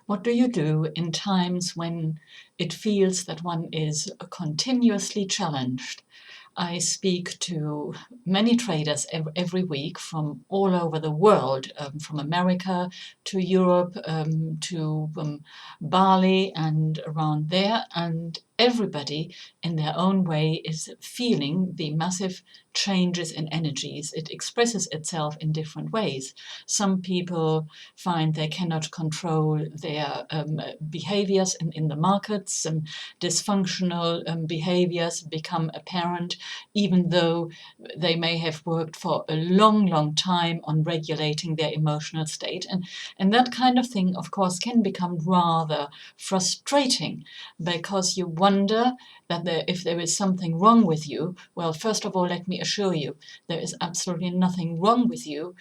What do you do in times when it feels that one is continuously challenged? I speak to many traders every week from all over the world, from America to Europe to Bali and around there, and everybody in their own way is feeling the massive changes in energies. It expresses itself in different ways. Some people find they cannot control their behaviors in the markets, and dysfunctional behaviors become apparent, even though they may have worked for a long, long time on regulating their emotional state. And that kind of thing, of course, can become rather frustrating, because you wonder that if there is something wrong with you. Well, first of all, let me assure you, there is absolutely nothing wrong with you.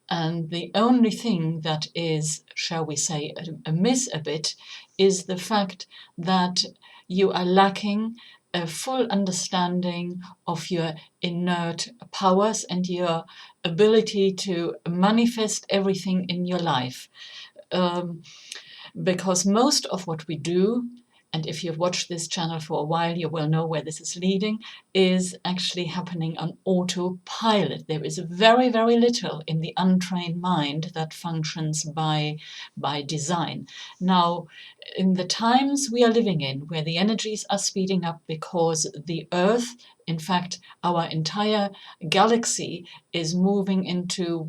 And the only thing that is, shall we say, amiss a bit is the fact that you are lacking a full understanding of your inert powers and your ability to manifest everything in your life. Um, because most of what we do, and if you've watched this channel for a while, you will know where this is leading, is actually happening on autopilot. There is very, very little in the untrained mind that functions by design. Now, in the times we are living in, where the energies are speeding up because the Earth, in fact, our entire galaxy, is moving into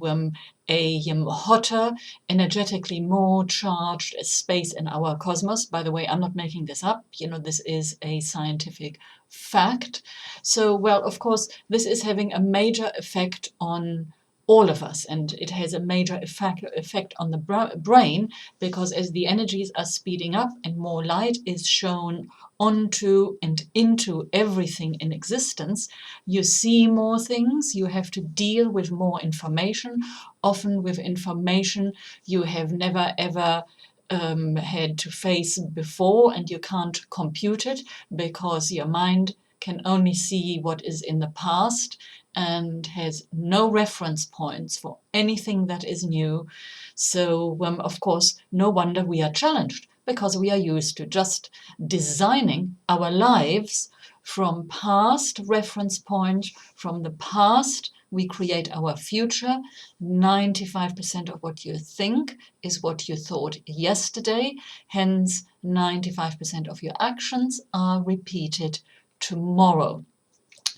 a hotter, energetically more charged space in our cosmos. By the way, I'm not making this up. This is a scientific fact. So, well, of course, this is having a major effect on all of us, and it has a major effect on the brain, because as the energies are speeding up and more light is shown onto and into everything in existence, you see more things, you have to deal with more information, often with information you have never ever had to face before, and you can't compute it because your mind can only see what is in the past and has no reference points for anything that is new. So, of course, no wonder we are challenged, because we are used to just designing our lives from past reference points. From the past, we create our future. 95% of what you think is what you thought yesterday. Hence, 95% of your actions are repeated tomorrow.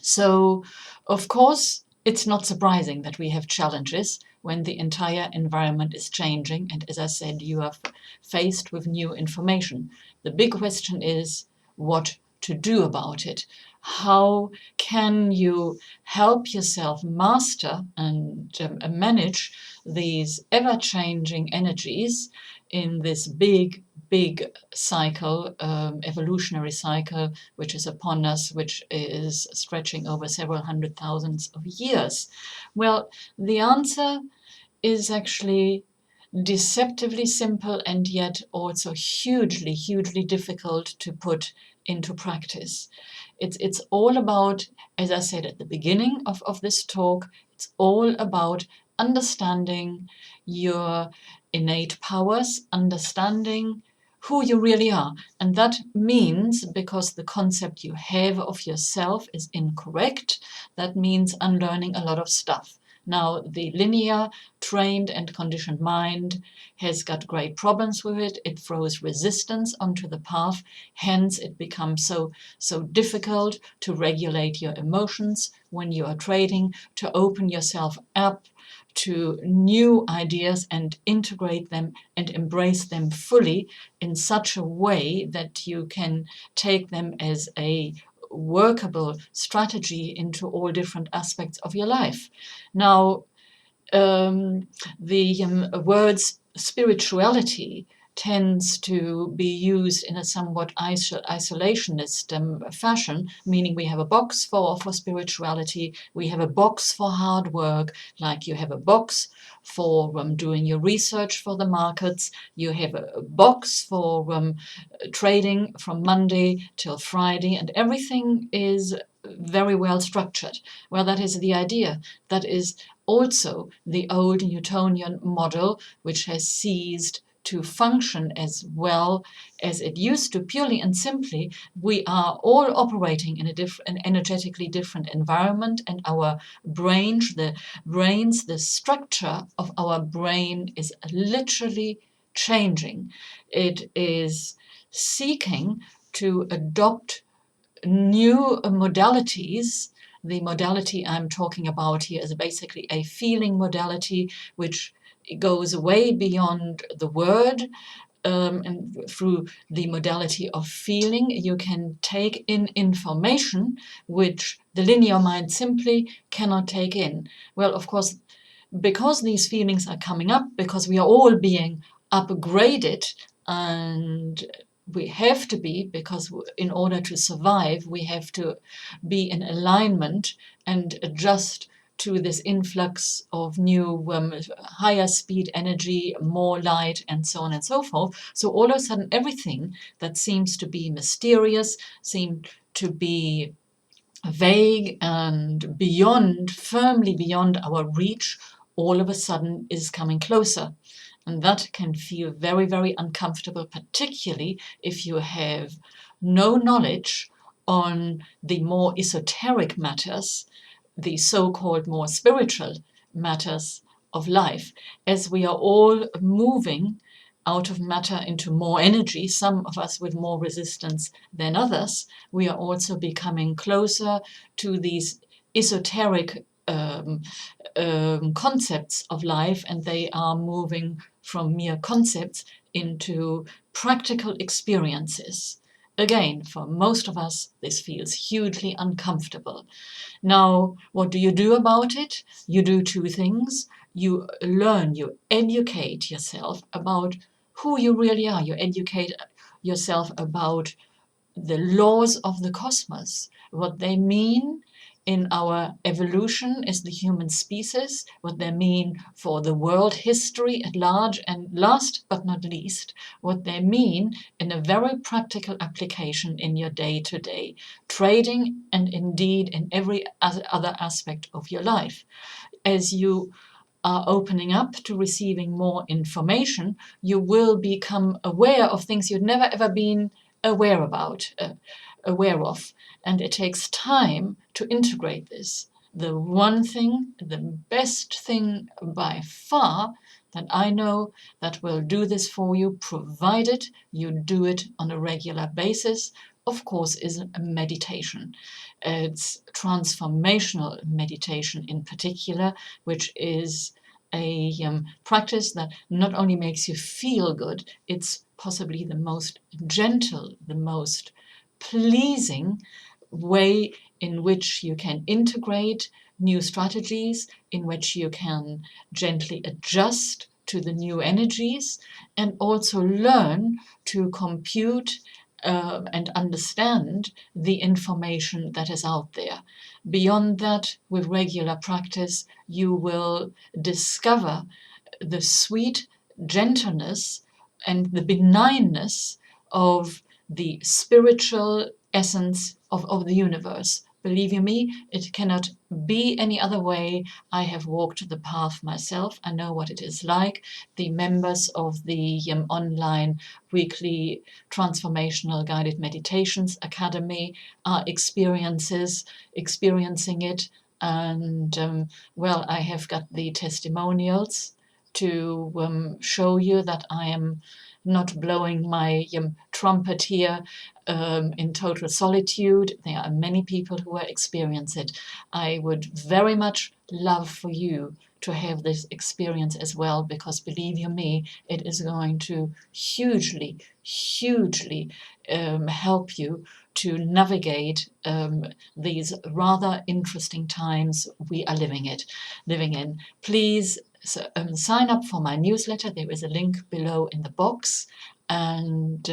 So, of course, it's not surprising that we have challenges when the entire environment is changing. And as I said, you are faced with new information. The big question is what to do about it. How can you help yourself master and manage these ever-changing energies in this big, big cycle, evolutionary cycle, which is upon us, which is stretching over several hundred thousands of years? Well, the answer is actually deceptively simple, and yet also hugely, hugely difficult to put into practice. It's all about, as I said at the beginning of this talk, it's all about understanding your innate powers, understanding who you really are. And that means, because the concept you have of yourself is incorrect, that means unlearning a lot of stuff. Now, the linear, trained and conditioned mind has got great problems with it. It throws resistance onto the path. Hence, it becomes so difficult to regulate your emotions when you are trading, to open yourself up to new ideas and integrate them and embrace them fully in such a way that you can take them as a workable strategy into all different aspects of your life. Now, the words spirituality tends to be used in a somewhat isolationist fashion, meaning we have a box for spirituality, we have a box for hard work, like you have a box for doing your research for the markets, you have a box for trading from Monday till Friday, and everything is very well structured. Well, that is the idea. That is also the old Newtonian model, which has ceased to function as well as it used to. Purely and simply, we are all operating in an energetically different environment, and our the structure of our brain is literally changing. It is seeking to adopt new modalities. The modality I'm talking about here is basically a feeling modality, which goes way beyond the word. And through the modality of feeling, you can take in information which the linear mind simply cannot take in. Well, of course, because these feelings are coming up, because we are all being upgraded, and we have to be, because in order to survive, we have to be in alignment and adjust to this influx of new higher speed energy, more light, and so on and so forth. So all of a sudden, everything that seems to be mysterious, seemed to be vague and beyond, firmly beyond our reach, all of a sudden is coming closer. And that can feel very, very uncomfortable, particularly if you have no knowledge on the more esoteric matters, the so-called more spiritual matters of life. As we are all moving out of matter into more energy, some of us with more resistance than others, we are also becoming closer to these esoteric concepts of life, and they are moving from mere concepts into practical experiences. Again, for most of us, this feels hugely uncomfortable. Now, what do you do about it? You do two things. You learn, you educate yourself about who you really are. You educate yourself about the laws of the cosmos, what they mean in our evolution as the human species, what they mean for the world history at large, and last but not least, what they mean in a very practical application in your day-to-day trading, and indeed in every other aspect of your life. As you are opening up to receiving more information, you will become aware of things you'd never ever been aware of. And it takes time to integrate this. The one thing, the best thing by far that I know that will do this for you, provided you do it on a regular basis, of course, is a meditation. It's transformational meditation in particular, which is a practice that not only makes you feel good, it's possibly the most gentle, the most pleasing way in which you can integrate new strategies, in which you can gently adjust to the new energies, and also learn to compute and understand the information that is out there. Beyond that, with regular practice, you will discover the sweet gentleness and the benignness of the spiritual essence of the universe. Believe you me, it cannot be any other way. I have walked the path myself. I know what it is like. The members of the online weekly transformational guided meditations academy are experiencing it. And well, I have got the testimonials to show you that I am not blowing my trumpet here in total solitude. There are many people who experience it. I would very much love for you to have this experience as well, because believe you me, it is going to hugely, hugely help you to navigate these rather interesting times we are living in. Please sign up for my newsletter. There is a link below in the box, and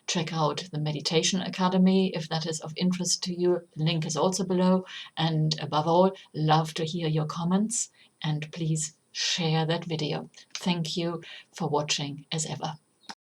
check out the Meditation Academy if that is of interest to you. The link is also below, and above all, love to hear your comments, and please share that video. Thank you for watching as ever.